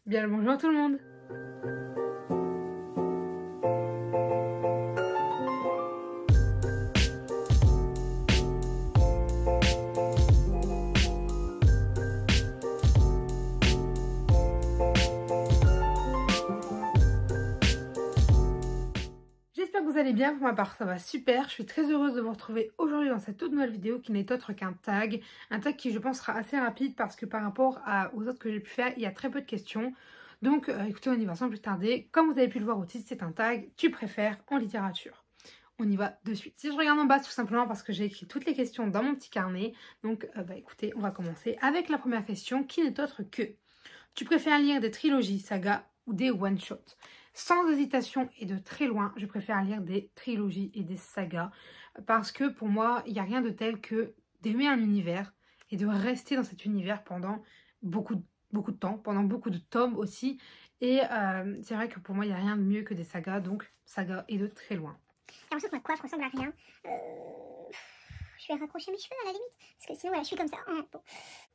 Bien le bonjour tout le monde. J'espère que vous allez bien, pour ma part ça va super, je suis très heureuse de vous retrouver aujourd'hui dans cette toute nouvelle vidéo qui n'est autre qu'un tag. Un tag qui je pense sera assez rapide parce que par rapport aux autres que j'ai pu faire, il y a très peu de questions. Donc écoutez, on y va sans plus tarder. Comme vous avez pu le voir au titre, c'est un tag « Tu préfères en littérature ». On y va de suite. Si je regarde en bas, c'est tout simplement parce que j'ai écrit toutes les questions dans mon petit carnet. Donc écoutez, on va commencer avec la première question qui n'est autre que « Tu préfères lire des trilogies, sagas ou des one-shots ?» Sans hésitation et de très loin, je préfère lire des trilogies et des sagas parce que pour moi, il n'y a rien de tel que d'aimer un univers et de rester dans cet univers pendant beaucoup de temps, pendant beaucoup de tomes aussi. Et c'est vrai que pour moi, il n'y a rien de mieux que des sagas, donc sagas et de très loin. J'ai l'impression que ma coiffe ressemble à rien. Je vais raccrocher mes cheveux à la limite, parce que sinon voilà, je suis comme ça. Bon.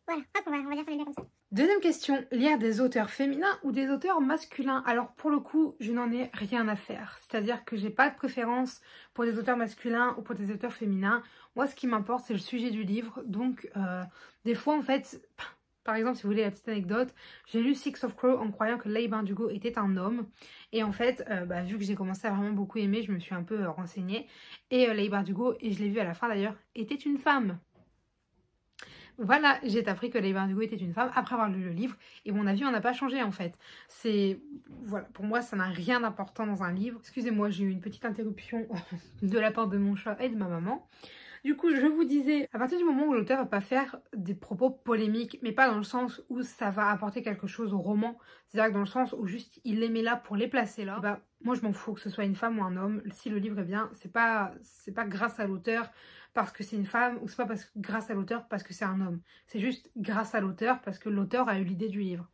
Voilà, hop, on va dire qu'on est bien comme ça. Deuxième question, lire des auteurs féminins ou des auteurs masculins? Alors pour le coup, je n'en ai rien à faire. C'est-à-dire que j'ai pas de préférence pour des auteurs masculins ou pour des auteurs féminins. Moi, ce qui m'importe, c'est le sujet du livre. Donc, des fois, en fait, par exemple, si vous voulez la petite anecdote, j'ai lu Six of Crow en croyant que Leigh Bardugo était un homme. Et en fait, vu que j'ai commencé à vraiment beaucoup aimer, je me suis un peu renseignée. Et Leigh Bardugo, et je l'ai vu à la fin d'ailleurs, était une femme. Voilà, j'ai appris que Leigh Bardugo était une femme après avoir lu le livre et mon avis n'en a pas changé en fait. Voilà, pour moi ça n'a rien d'important dans un livre. Excusez-moi, j'ai eu une petite interruption de la part de mon chat et de ma maman. Du coup, je vous disais, à partir du moment où l'auteur va pas faire des propos polémiques, mais pas dans le sens où ça va apporter quelque chose au roman, c'est-à-dire que dans le sens où juste il les met là pour les placer là, bah moi je m'en fous que ce soit une femme ou un homme. Si le livre est bien, c'est pas grâce à l'auteur parce que c'est une femme ou c'est pas grâce à l'auteur parce que c'est un homme. C'est juste grâce à l'auteur parce que l'auteur a eu l'idée du livre.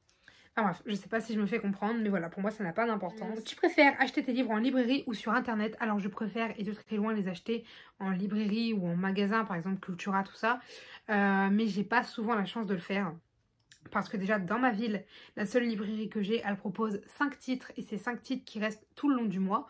Enfin bref, je sais pas si je me fais comprendre, mais voilà, pour moi ça n'a pas d'importance. Tu préfères acheter tes livres en librairie ou sur internet? Alors je préfère, et de très loin, les acheter en librairie ou en magasin, par exemple Cultura, tout ça. Mais j'ai pas souvent la chance de le faire. Parce que déjà dans ma ville, la seule librairie que j'ai, elle propose 5 titres et c'est 5 titres qui restent tout le long du mois.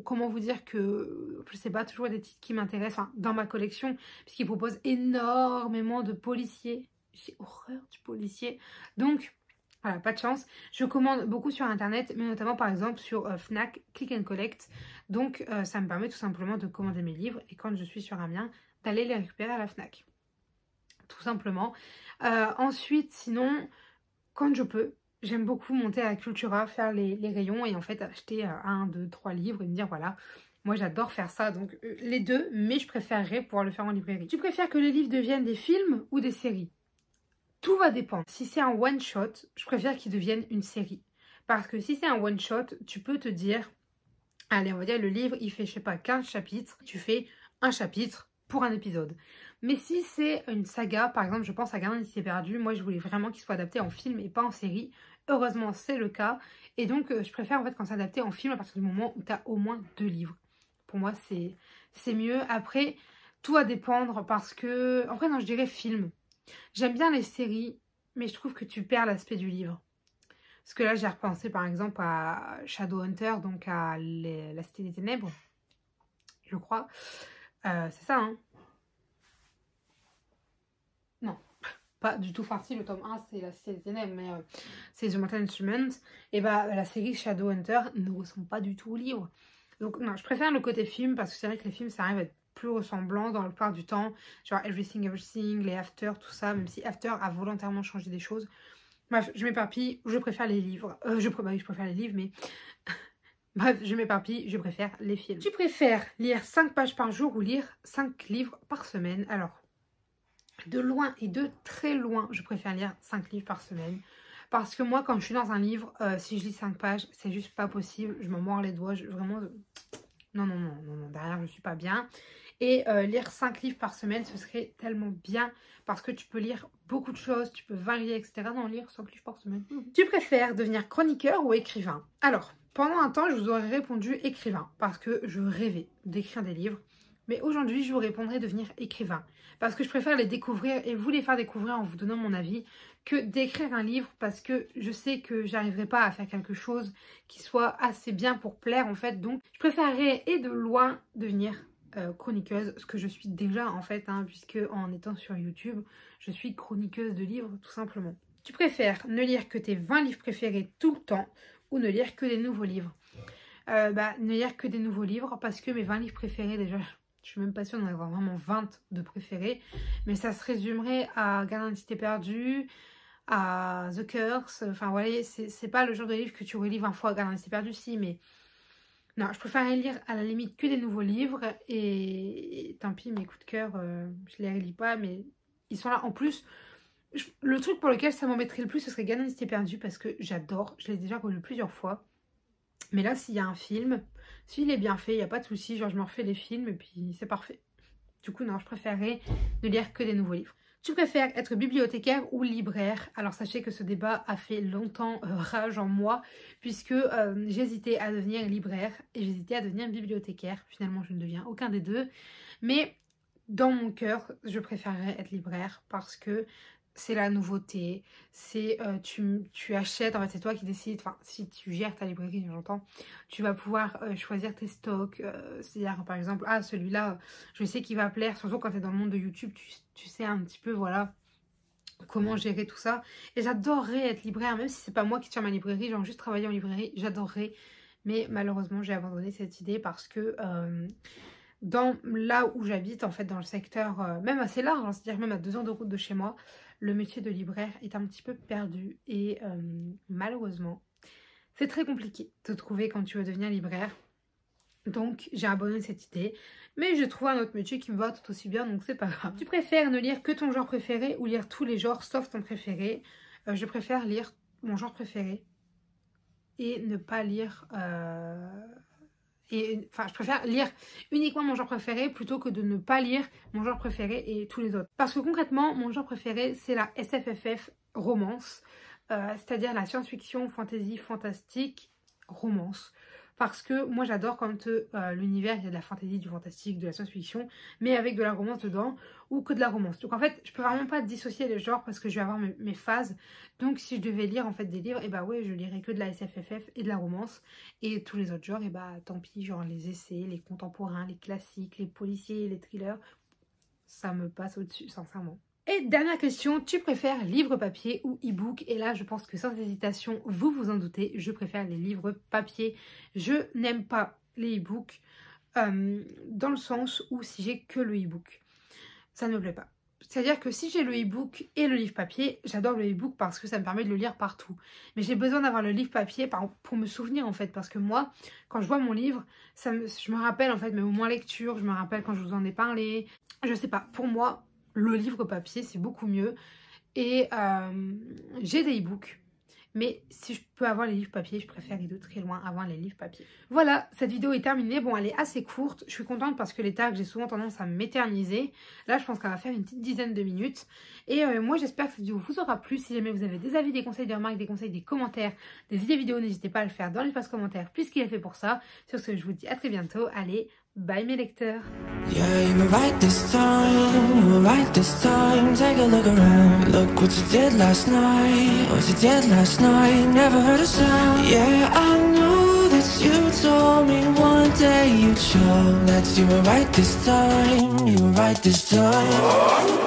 Comment vous dire que je sais pas, toujours des titres qui m'intéressent, enfin, dans ma collection, puisqu'ils proposent énormément de policiers. J'ai horreur du policier. Donc voilà, pas de chance. Je commande beaucoup sur internet, mais notamment par exemple sur Fnac, Click and Collect. Donc ça me permet tout simplement de commander mes livres et quand je suis sur un mien, d'aller les récupérer à la Fnac. Tout simplement. Ensuite, sinon, quand je peux, j'aime beaucoup monter à Cultura, faire les rayons et en fait acheter 1, 2, 3 livres et me dire voilà, moi j'adore faire ça. Donc les deux, mais je préférerais pouvoir le faire en librairie. Tu préfères que les livres deviennent des films ou des séries? Tout va dépendre. Si c'est un one-shot, je préfère qu'il devienne une série. Parce que si c'est un one-shot, tu peux te dire, allez, on va dire le livre, il fait, je sais pas, 15 chapitres. Tu fais un chapitre pour un épisode. Mais si c'est une saga, par exemple, je pense à Gardien s'est perdu, moi je voulais vraiment qu'il soit adapté en film et pas en série. Heureusement, c'est le cas. Et donc, je préfère en fait quand c'est adapté en film à partir du moment où tu as au moins 2 livres. Pour moi, c'est mieux. Après, tout va dépendre parce que... Après, non, je dirais film. J'aime bien les séries, mais je trouve que tu perds l'aspect du livre. Parce que là, j'ai repensé par exemple à Shadowhunter, donc à La Cité des Ténèbres, je crois. C'est ça, hein? Non, pas du tout farci. Le tome 1, c'est La Cité des Ténèbres, mais c'est The Mortal Instruments. Et bah, la série Shadowhunter ne ressemble pas du tout au livre. Donc non, je préfère le côté film, parce que c'est vrai que les films, ça arrive à être plus ressemblant dans le plupart du temps, genre Everything Everything, les After, tout ça, même si After a volontairement changé des choses. Bref, je m'éparpille, je préfère les livres. Je préfère les livres, mais bref, je m'éparpille, je préfère les films. Tu préfères lire 5 pages par jour ou lire 5 livres par semaine? Alors, de loin et de très loin, je préfère lire 5 livres par semaine. Parce que moi, quand je suis dans un livre, si je lis 5 pages, c'est juste pas possible. Je me mords les doigts, vraiment... Non, derrière, je suis pas bien. Et lire 5 livres par semaine, ce serait tellement bien parce que tu peux lire beaucoup de choses, tu peux varier, etc. Non, lire 5 livres par semaine. Tu préfères devenir chroniqueur ou écrivain? Alors, pendant un temps, je vous aurais répondu écrivain parce que je rêvais d'écrire des livres. Mais aujourd'hui, je vous répondrai devenir écrivain. Parce que je préfère les découvrir et vous les faire découvrir en vous donnant mon avis que d'écrire un livre, parce que je sais que j'arriverai pas à faire quelque chose qui soit assez bien pour plaire en fait. Donc je préférerais et de loin devenir chroniqueuse, ce que je suis déjà en fait, puisque en étant sur YouTube, je suis chroniqueuse de livres tout simplement. Tu préfères ne lire que tes 20 livres préférés tout le temps ou ne lire que des nouveaux livres? Ne lire que des nouveaux livres, parce que mes 20 livres préférés déjà... Je suis même pas sûre d'en avoir vraiment 20 de préférés. Mais ça se résumerait à Gardien d'une cité perdue, à The Curse. Enfin, vous voyez, c'est pas le genre de livre que tu relis 20 fois. Gardien d'une cité perdue, si, mais... Non, je préfère lire à la limite que des nouveaux livres. Et tant pis, mes coups de cœur, je les relis pas, mais ils sont là. En plus, le truc pour lequel ça m'embêterait le plus, ce serait Gardien d'une cité perdue, parce que j'adore. Je l'ai déjà relu plusieurs fois. Mais là, s'il y a un film, s'il est bien fait, il n'y a pas de souci. Genre, je me refais les films et puis c'est parfait. Du coup, non, je préférerais ne lire que des nouveaux livres. Tu préfères être bibliothécaire ou libraire? Alors, sachez que ce débat a fait longtemps rage en moi, puisque j'hésitais à devenir libraire et j'hésitais à devenir bibliothécaire. Finalement, je ne deviens aucun des deux. Mais dans mon cœur, je préférerais être libraire parce que c'est la nouveauté, c'est tu achètes, en fait c'est toi qui décides, enfin si tu gères ta librairie j'entends, tu vas pouvoir choisir tes stocks, c'est-à-dire par exemple, ah celui-là je sais qu'il va plaire, surtout quand tu es dans le monde de YouTube, tu sais un petit peu voilà comment gérer tout ça, et j'adorerais être libraire, même si c'est pas moi qui tiens ma librairie, genre juste travailler en librairie, j'adorerais, mais malheureusement j'ai abandonné cette idée parce que... dans là où j'habite, en fait, dans le secteur même assez large, c'est-à-dire même à 2 heures de route de chez moi, le métier de libraire est un petit peu perdu et malheureusement, c'est très compliqué de trouver quand tu veux devenir libraire. Donc, j'ai abandonné cette idée, mais j'ai trouvé un autre métier qui me va tout aussi bien, donc c'est pas grave. Tu préfères ne lire que ton genre préféré ou lire tous les genres sauf ton préféré? Je préfère lire mon genre préféré et ne pas lire... je préfère lire uniquement mon genre préféré plutôt que de ne pas lire mon genre préféré et tous les autres. Parce que concrètement, mon genre préféré, c'est la SFFF romance, c'est-à-dire la science-fiction, fantasy, fantastique, romance. Parce que moi j'adore quand l'univers, il y a de la fantasy, du fantastique, de la science-fiction, mais avec de la romance dedans, ou que de la romance. Donc en fait, je peux vraiment pas dissocier les genres parce que je vais avoir mes phases. Donc si je devais lire en fait des livres, et bah ouais, je lirais que de la SFFF et de la romance. Et tous les autres genres, et bah tant pis, genre les essais, les contemporains, les classiques, les policiers, les thrillers, ça me passe au-dessus, sincèrement. Et dernière question, tu préfères livre papier ou e-book? Et là, je pense que sans hésitation, vous vous en doutez, je préfère les livres papier. Je n'aime pas les e-books dans le sens où si j'ai que le e-book, ça ne me plaît pas. C'est-à-dire que si j'ai le e-book et le livre papier, j'adore le e-book parce que ça me permet de le lire partout. Mais j'ai besoin d'avoir le livre papier pour me souvenir en fait. Parce que moi, quand je vois mon livre, je me rappelle en fait mes moments lecture, je me rappelle quand je vous en ai parlé. Je sais pas, pour moi... Le livre papier, c'est beaucoup mieux. Et j'ai des e-books. Mais si je peux avoir les livres papier, je préfère de très loin avoir les livres papier. Voilà, cette vidéo est terminée. Bon, elle est assez courte. Je suis contente parce que les tags, j'ai souvent tendance à m'éterniser. Là, je pense qu'elle va faire une petite dizaine de minutes. Et moi, j'espère que cette vidéo vous aura plu. Si jamais vous avez des avis, des conseils, des remarques, des conseils, des commentaires, des idées vidéo, n'hésitez pas à le faire dans l'espace commentaire puisqu'il est fait pour ça. Sur ce, je vous dis à très bientôt. Allez, bye mes lecteurs. Yeah, you were right this time, you were right this time. Take a look around, look what you did last night. What you did last night, never heard a sound. Yeah, I know that you told me one day you'd show that you were right this time, you were right this time.